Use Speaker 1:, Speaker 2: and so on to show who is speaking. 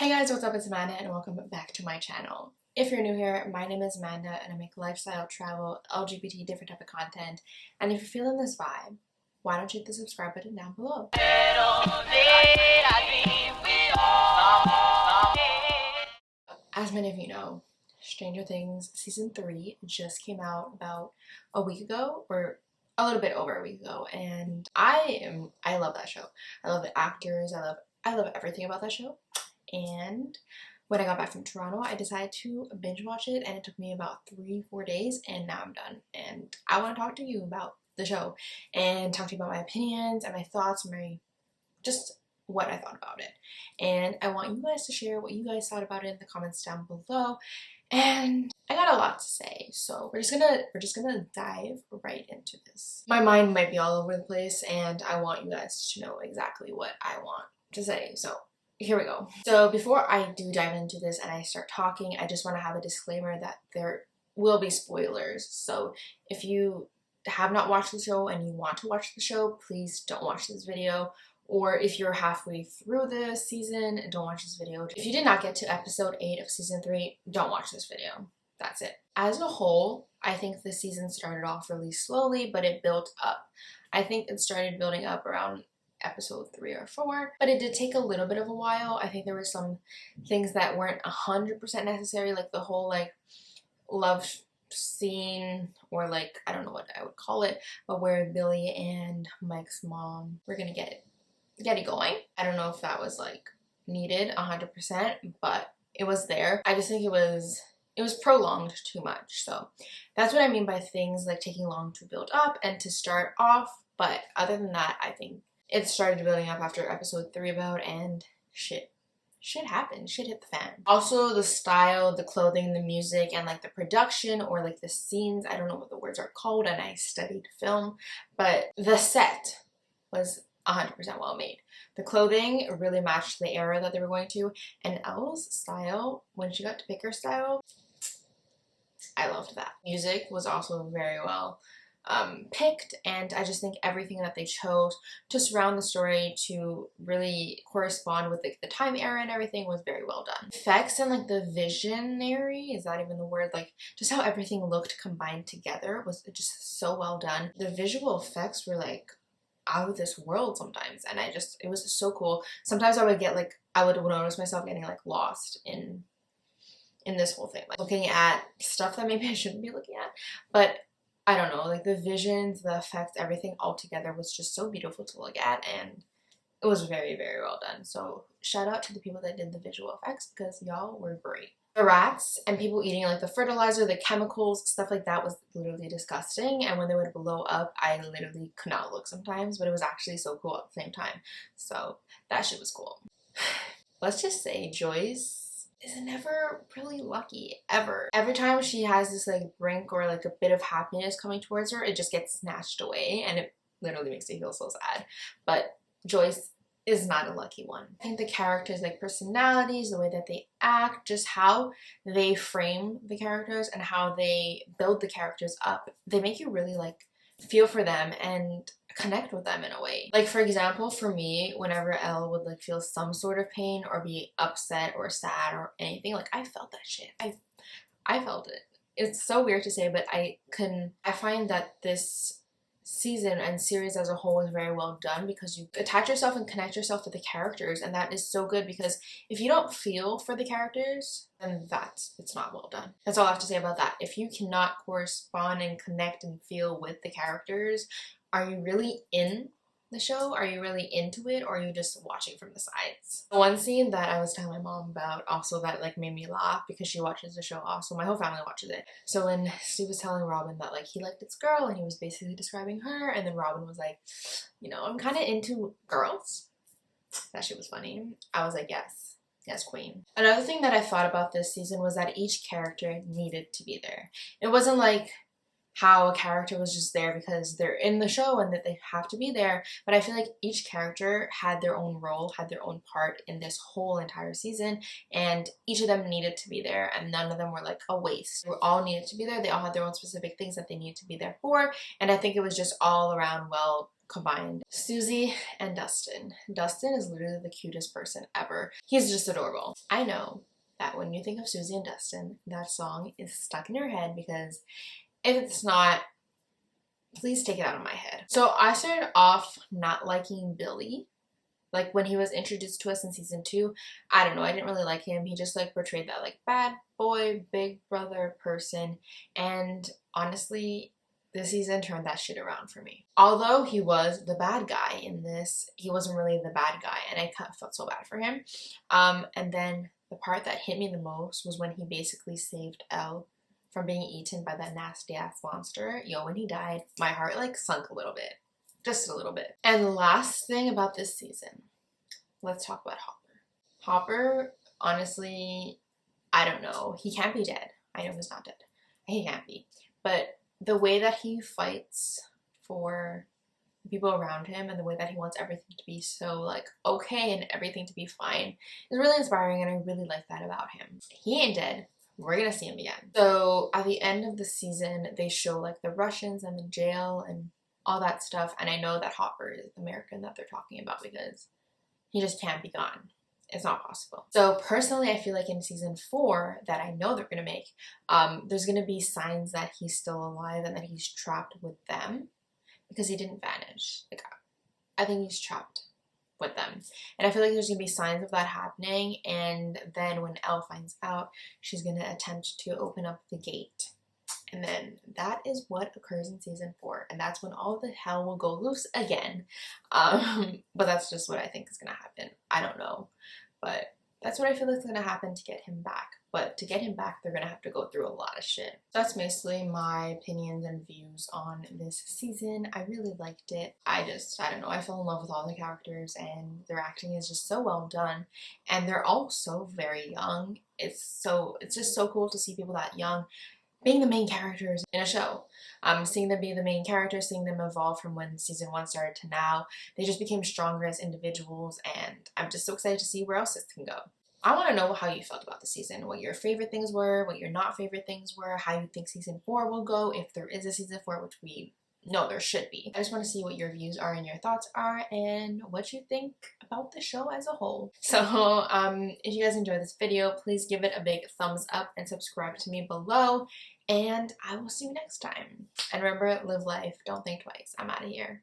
Speaker 1: Hey guys, what's up? It's Amanda and welcome back to my channel. If you're new here, my name is Amanda and I make lifestyle, travel, LGBT, different type of content. And if you're feeling this vibe, why don't you hit the subscribe button down below? As many of you know, Stranger Things Season 3 just came out about a week ago, or a little bit over a week ago, and I love that show. I love the actors, I love everything about that show. And when I got back from Toronto, I decided to binge watch it, and it took me about 3-4 days, and now I'm done. And I want to talk to you about the show and talk to you about my opinions and my thoughts, just what I thought about it. And I want you guys to share what you guys thought about it in the comments down below. And I got a lot to say, so we're just gonna dive right into this. My mind might be all over the place, and I want you guys to know exactly what I want to say. So here we go. So before I do dive into this and I start talking, I just want to have a disclaimer that there will be spoilers. So if you have not watched the show and you want to watch the show, please don't watch this video. Or if you're halfway through the season, don't watch this video. If you did not get to episode 8 of season 3, don't watch this video. That's it. As a whole, I think the season started off really slowly, but it built up. I think it started building up around episode 3 or 4, but it did take a little bit of a while. I think there were some things that weren't 100% necessary, like the whole love scene, or I don't know what I would call it, but where Billy and Mike's mom were gonna get it going. I don't know if that was needed 100%, but it was there. I just think it was prolonged too much. So that's what I mean by things taking long to build up and to start off. But other than that, I think it started building up after episode 3 about, and shit happened. Shit hit the fan. Also, the style, the clothing, the music, and the production, or the scenes, I don't know what the words are called, and I studied film, but the set was 100% well made. The clothing really matched the era that they were going to, and Elle's style, when she got to pick her style, I loved that. Music was also very well picked, and I just think everything that they chose to surround the story to really correspond with the time era and everything was very well done. Effects and the visionary, is that even the word, just how everything looked combined together was just so well done. The visual effects were out of this world sometimes, and it was so cool. Sometimes I would get I would notice myself getting lost in this whole thing, looking at stuff that maybe I shouldn't be looking at, but I don't know, the visions, the effects, everything all together was just so beautiful to look at, and it was very, very well done. So shout out to the people that did the visual effects, because y'all were great. The rats and people eating the fertilizer, the chemicals, stuff like that was literally disgusting, and when they would blow up, I literally could not look sometimes, but it was actually so cool at the same time. So that shit was cool. Let's just say Joyce is never really lucky, ever. Every time she has this brink or a bit of happiness coming towards her, it just gets snatched away, and it literally makes me feel so sad. But Joyce is not a lucky one. I think the characters, personalities, the way that they act, just how they frame the characters and how they build the characters up, they make you really feel for them and connect with them in a way. For example, for me, whenever Elle would feel some sort of pain or be upset or sad or anything, I felt that shit. I felt it. It's so weird to say, but I find that this season and series as a whole is very well done, because you attach yourself and connect yourself to the characters, and that is so good, because if you don't feel for the characters, then it's not well done. That's all I have to say about that. If you cannot correspond and connect and feel with the characters, are you really in the show? Are you really into it, or are you just watching from the sides? The one scene that I was telling my mom about also that made me laugh, because she watches the show also, my whole family watches it. So when Steve was telling Robin that he liked this girl and he was basically describing her, and then Robin was I'm kind of into girls. That shit was funny. I was yes. Yes, queen. Another thing that I thought about this season was that each character needed to be there. It wasn't how a character was just there because they're in the show and that they have to be there. But I feel like each character had their own role, had their own part in this whole entire season, and each of them needed to be there, and none of them were like a waste. They all needed to be there. They all had their own specific things that they needed to be there for, and I think it was just all around well combined. Susie and Dustin. Dustin is literally the cutest person ever. He's just adorable. I know that when you think of Susie and Dustin, that song is stuck in your head, because if it's not, please take it out of my head. So I started off not liking Billy. Like when he was introduced to us in season 2, I don't know, I didn't really like him. He just like portrayed that like bad boy, big brother person. And honestly, this season turned that shit around for me. Although he was the bad guy in this, he wasn't really the bad guy, and I kind of felt so bad for him. And then the part that hit me the most was when he basically saved Elle from being eaten by that nasty ass monster. Yo, when he died, my heart like sunk a little bit. Just a little bit. And the last thing about this season, let's talk about Hopper. Hopper, honestly, I don't know. He can't be dead. I know he's not dead. He can't be. But the way that he fights for the people around him and the way that he wants everything to be so like okay and everything to be fine is really inspiring, and I really like that about him. He ain't dead. We're gonna see him again. So at the end of the season, they show like the Russians and the jail and all that stuff. And I know that Hopper is the American that they're talking about, because he just can't be gone. It's not possible. So personally, I feel like in season 4 that I know they're gonna make, there's gonna be signs that he's still alive and that he's trapped with them, because he didn't vanish. Like, I think he's trapped with them, and I feel like there's gonna be signs of that happening. And then when Elle finds out, she's gonna attempt to open up the gate, and then that is what occurs in season 4, and that's when all the hell will go loose again. But that's just what I think is gonna happen. I don't know, but that's what I feel like is gonna happen to get him back. But to get him back, they're gonna have to go through a lot of shit. That's basically my opinions and views on this season. I really liked it. I don't know, I fell in love with all the characters, and their acting is just so well done. And they're all so very young. It's just so cool to see people that young being the main characters in a show. Seeing them be the main characters, seeing them evolve from when season 1 started to now. They just became stronger as individuals, and I'm just so excited to see where else this can go. I want to know how you felt about the season, what your favorite things were, what your not favorite things were, how you think season 4 will go, if there is a season 4, which we know there should be. I just want to see what your views are and your thoughts are, and what you think about the show as a whole. So if you guys enjoyed this video, please give it a big thumbs up and subscribe to me below, and I will see you next time. And remember, live life, don't think twice. I'm out of here.